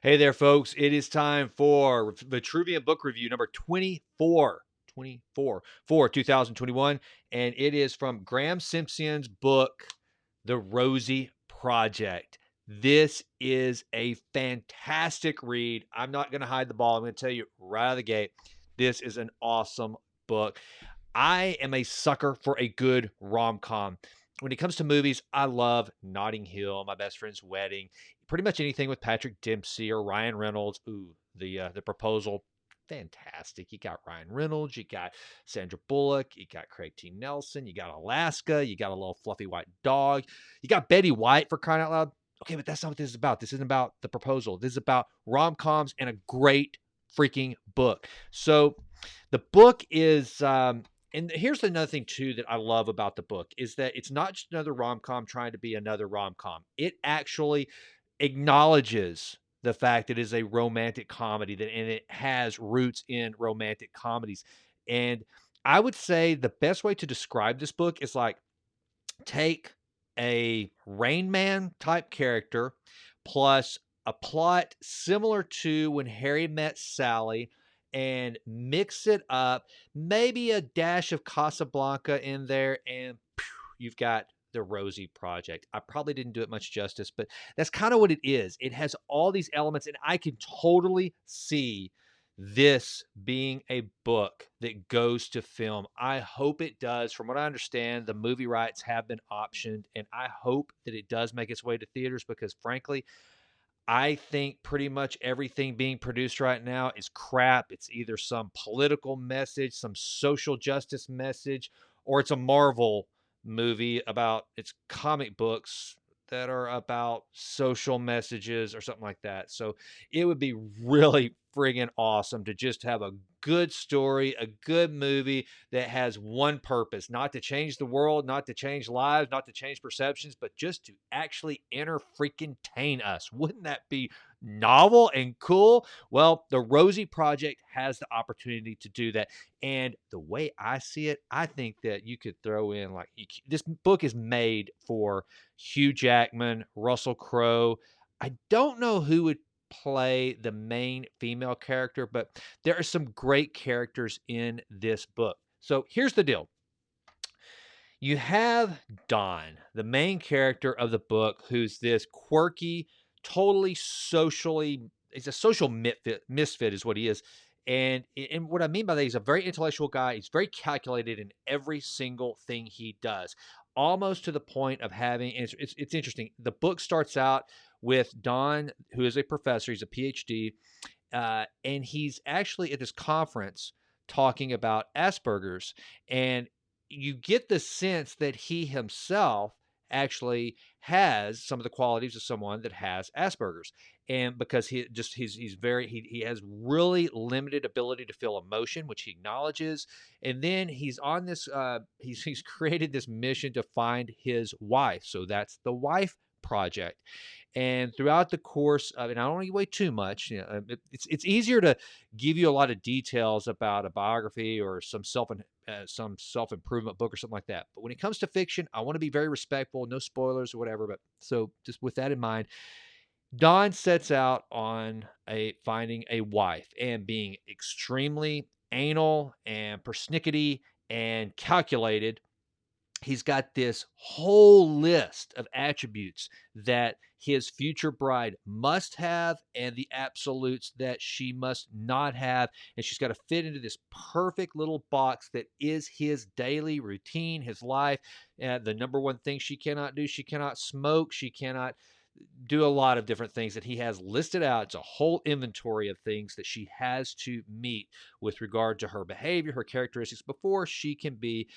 Hey there, folks. It is time for Vitruvian book review number 24 for 2021. And it is from Graeme Simsion's book, The Rosie Project. This is a fantastic read. I'm not going to hide the ball. I'm going to tell you right out of the gate. This is an awesome book. I am a sucker for a good rom-com. When it comes to movies, I love Notting Hill, My Best Friend's Wedding, pretty much anything with Patrick Dempsey or Ryan Reynolds. Ooh, the Proposal, fantastic. You got Ryan Reynolds, you got Sandra Bullock, you got Craig T. Nelson, you got Alaska, you got a little fluffy white dog, you got Betty White, for crying out loud. Okay, but that's not what this is about. This isn't about The Proposal. This is about rom-coms and a great freaking book. So the book is and here's another thing too that I love about the book is that it's not just another rom-com trying to be another rom-com. It actually acknowledges the fact that it is a romantic comedy and it has roots in romantic comedies. And I would say the best way to describe this book is like take a Rain Man type character plus a plot similar to When Harry Met Sally and mix it up, maybe a dash of Casablanca in there, and you've got the Rosie Project. I probably didn't do it much justice, but that's kind of what it is. It has all these elements, and I can totally see this being a book that goes to film. I hope it does. From what I understand, the movie rights have been optioned, and I hope that it does make its way to theaters because, frankly, I think pretty much everything being produced right now is crap. It's either some political message, some social justice message, or it's a Marvel movie about its comic books that are about social messages or something like that. So it would be really friggin' awesome to just have a good story, a good movie that has one purpose, not to change the world, not to change lives, not to change perceptions, but just to actually enter freaking tain us. Wouldn't that be novel and cool? Well, the Rosie Project has the opportunity to do that. And the way I see it, I think that you could throw in like this book is made for Hugh Jackman, Russell Crowe. I don't know who would play the main female character, but there are some great characters in this book. So here's the deal. You have Don, the main character of the book, who's this quirky, totally socially, he's a social misfit is what he is. And what I mean by that, he's a very intellectual guy. He's very calculated in every single thing he does, almost to the point of having. And it's interesting. The book starts out with Don, who is a professor. He's a PhD, and he's actually at this conference talking about Asperger's, and you get the sense that he himself actually has some of the qualities of someone that has Asperger's. And because he's very he has really limited ability to feel emotion, which he acknowledges. And then he's on this he's created this mission to find his wife. So that's the wife project. And throughout the course of, and I don't want to give away too much, you know, it's easier to give you a lot of details about a biography or some self improvement book or something like that. But when it comes to fiction, I want to be very respectful, no spoilers or whatever. But so just with that in mind, Don sets out on a finding a wife and being extremely anal and persnickety and calculated. He's got this whole list of attributes that his future bride must have and the absolutes that she must not have. And she's got to fit into this perfect little box that is his daily routine, his life. The number one thing she cannot do, she cannot smoke, she cannot do a lot of different things that he has listed out. It's a whole inventory of things that she has to meet with regard to her behavior, her characteristics before she can be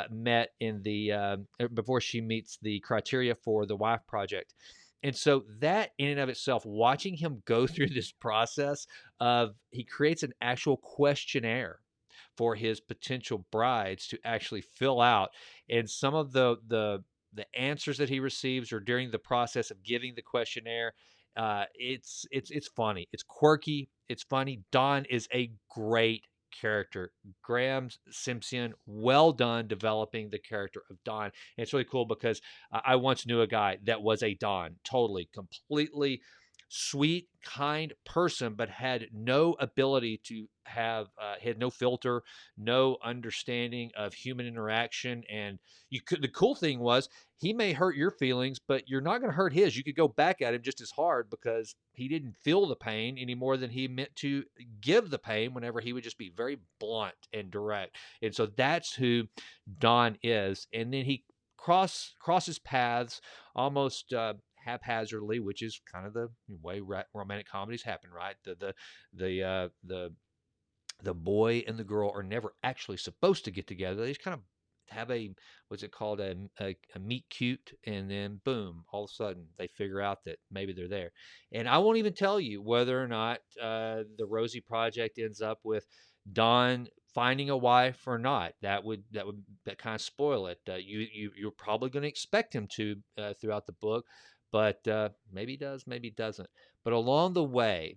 met in the before she meets the criteria for the wife project. And so that in and of itself, watching him go through this process of he creates an actual questionnaire for his potential brides to actually fill out, and some of the answers that he receives or during the process of giving the questionnaire, it's funny, it's quirky, it's funny. Don is a great character. Graeme Simsion, well done developing the character of Don. And it's really cool because I once knew a guy that was a Don, totally, completely sweet, kind person, but had no ability to had no filter, no understanding of human interaction. And the cool thing was, he may hurt your feelings, but you're not going to hurt his. You could go back at him just as hard because he didn't feel the pain any more than he meant to give the pain, whenever he would just be very blunt and direct. And so that's who Don is. And then he crosses paths almost haphazardly, which is kind of the way romantic comedies happen, right? The boy and the girl are never actually supposed to get together. They just kind of have a, what's it called, a meet cute, and then boom, all of a sudden they figure out that maybe they're there. And I won't even tell you whether or not the Rosie Project ends up with Don finding a wife or not. That kind of spoil it. You're probably going to expect him to throughout the book, but maybe he does, maybe he doesn't. But along the way,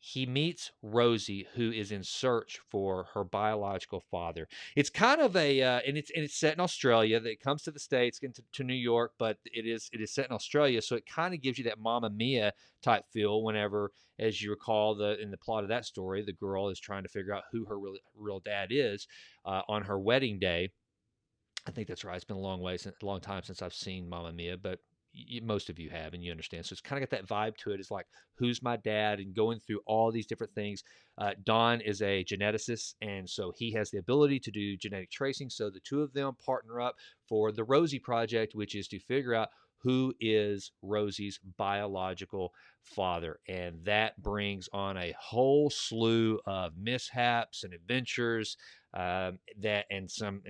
he meets Rosie, who is in search for her biological father. It's kind of a, and it's set in Australia. That comes to the States, to New York, but it is set in Australia, so it kind of gives you that Mamma Mia type feel. Whenever, as you recall, in the plot of that story, the girl is trying to figure out who her real dad is on her wedding day. I think that's right. It's been a long time since I've seen Mamma Mia, but most of you have, and you understand. So it's kind of got that vibe to it. It's like, who's my dad, and going through all these different things. Don is a geneticist, and so he has the ability to do genetic tracing. So the two of them partner up for the Rosie Project, which is to figure out who is Rosie's biological father. And that brings on a whole slew of mishaps and adventures, that and some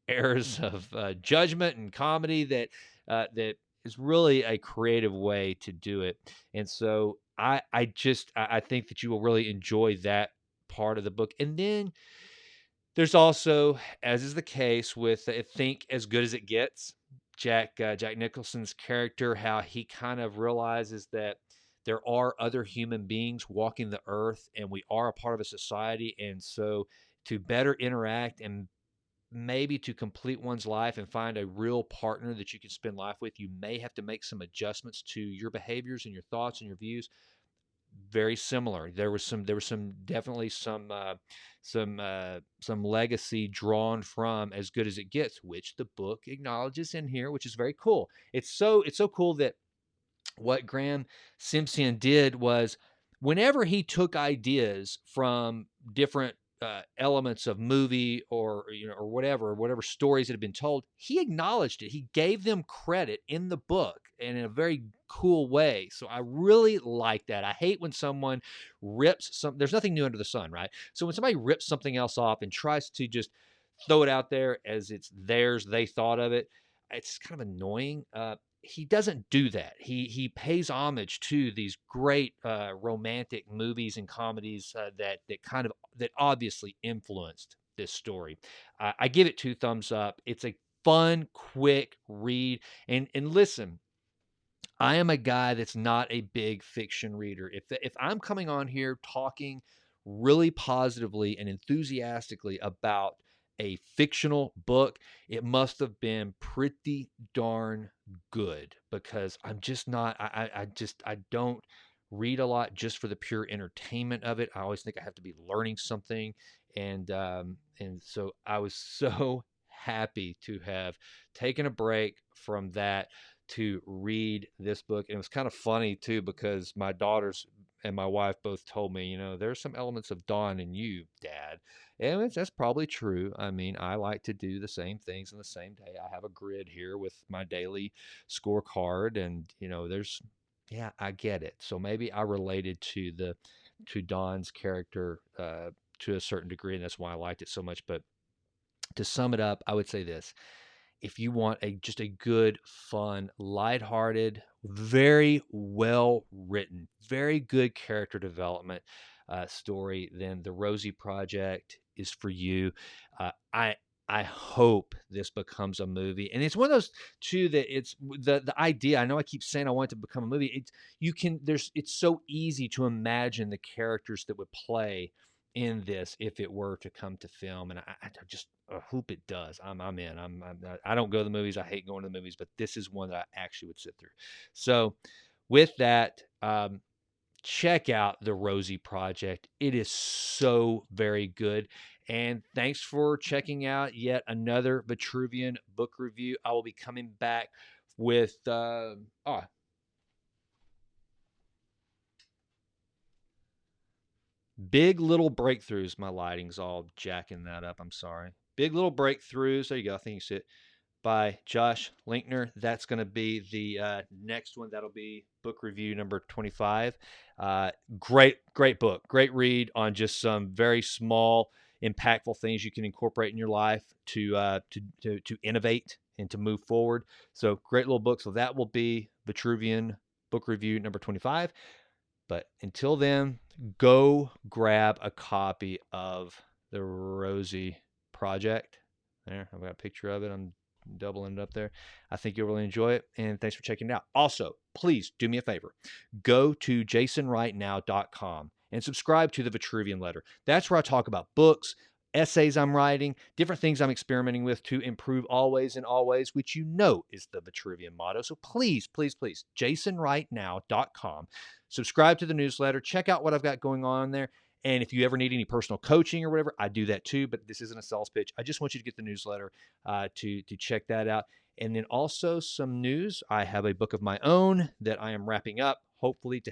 errors of judgment and comedy that is really a creative way to do it. And so I think that you will really enjoy that part of the book. And then there's also, as is the case with Think As Good As It Gets, Jack Nicholson's character, how he kind of realizes that there are other human beings walking the earth, and we are a part of a society. And so to better interact, and maybe to complete one's life and find a real partner that you can spend life with, you may have to make some adjustments to your behaviors and your thoughts and your views. Very similar. There was definitely some legacy drawn from As Good As It Gets, which the book acknowledges in here, which is very cool. It's so cool that what Graeme Simsion did was, whenever he took ideas from different elements of movie, or or whatever stories that have been told, he acknowledged it. He gave them credit in the book, and in a very cool way. So I really like that. I hate when someone rips some. There's nothing new under the sun, right? So when somebody rips something else off and tries to just throw it out there as it's theirs, they thought of it, it's kind of annoying. He doesn't do that. He pays homage to these great romantic movies and comedies that obviously influenced this story. I give it 2 thumbs up. It's a fun, quick read. And listen, I am a guy that's not a big fiction reader. If I'm coming on here talking really positively and enthusiastically about a fictional book, it must have been pretty darn good, because I'm just not. I don't read a lot just for the pure entertainment of it. I always think I have to be learning something, and so I was so happy to have taken a break from that to read this book. And it was kind of funny too, because my daughters and my wife both told me, there's some elements of Dawn in you, Dad. And that's probably true. I mean, I like to do the same things in the same day. I have a grid here with my daily scorecard, and yeah, I get it. So maybe I related to Dawn's character to a certain degree, and that's why I liked it so much. But to sum it up, I would say this: if you want just a good, fun, lighthearted, very well written, very good character development story, then the Rosie Project is for you. I hope this becomes a movie, and it's one of those too that it's the idea. I know I keep saying I want it to become a movie. It's so easy to imagine the characters that would play in this if it were to come to film, and I just hope it does. I'm in. I don't go to the movies. I hate going to the movies, but this is one that I actually would sit through. So with that, check out the Rosie Project. It is so very good. And thanks for checking out yet another Vitruvian book review. I will be coming back with Big Little Breakthroughs. My lighting's all jacking that up. I'm sorry. Big Little Breakthroughs. There you go. I think you see it, by Josh Linkner. That's going to be the next one. That'll be book review number 25. Great book. Great read on just some very small, impactful things you can incorporate in your life to innovate and to move forward. So great little book. So that will be Vitruvian book review number 25. But until then, go grab a copy of the Rosie Project. There, I've got a picture of it. I'm doubling it up there. I think you'll really enjoy it. And thanks for checking it out. Also, please do me a favor. Go to jasonrightnow.com and subscribe to the Vitruvian Letter. That's where I talk about books, essays I'm writing, different things I'm experimenting with to improve always and always, which you know is the Vitruvian motto. So please, please, please, jasonrightnow.com. Subscribe to the newsletter. Check out what I've got going on there. And if you ever need any personal coaching or whatever, I do that too. But this isn't a sales pitch. I just want you to get the newsletter to check that out. And then also some news. I have a book of my own that I am wrapping up. Hopefully,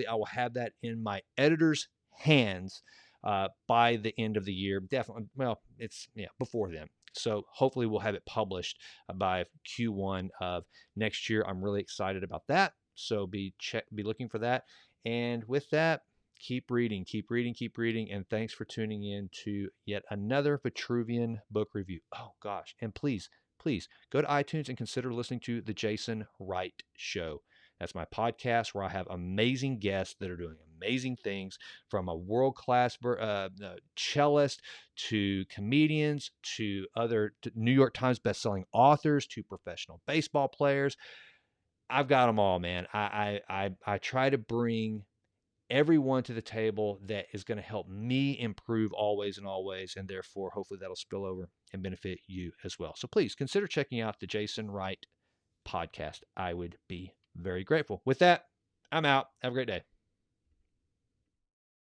I will have that in my editor's hands by the end of the year. Definitely. Well, it's before then. So hopefully we'll have it published by Q1 of next year. I'm really excited about that. So be looking for that. And with that, keep reading. And thanks for tuning in to yet another Vitruvian book review. Oh gosh. And please go to iTunes and consider listening to The Jason Wright Show. That's my podcast where I have amazing guests that are doing amazing things, from a world-class cellist to comedians to other New York Times bestselling authors to professional baseball players. I've got them all, man. I try to bring everyone to the table that is going to help me improve always, and therefore hopefully that'll spill over and benefit you as well. So please consider checking out the Jason Wright podcast. I would be very grateful. With that, I'm out. Have a great day.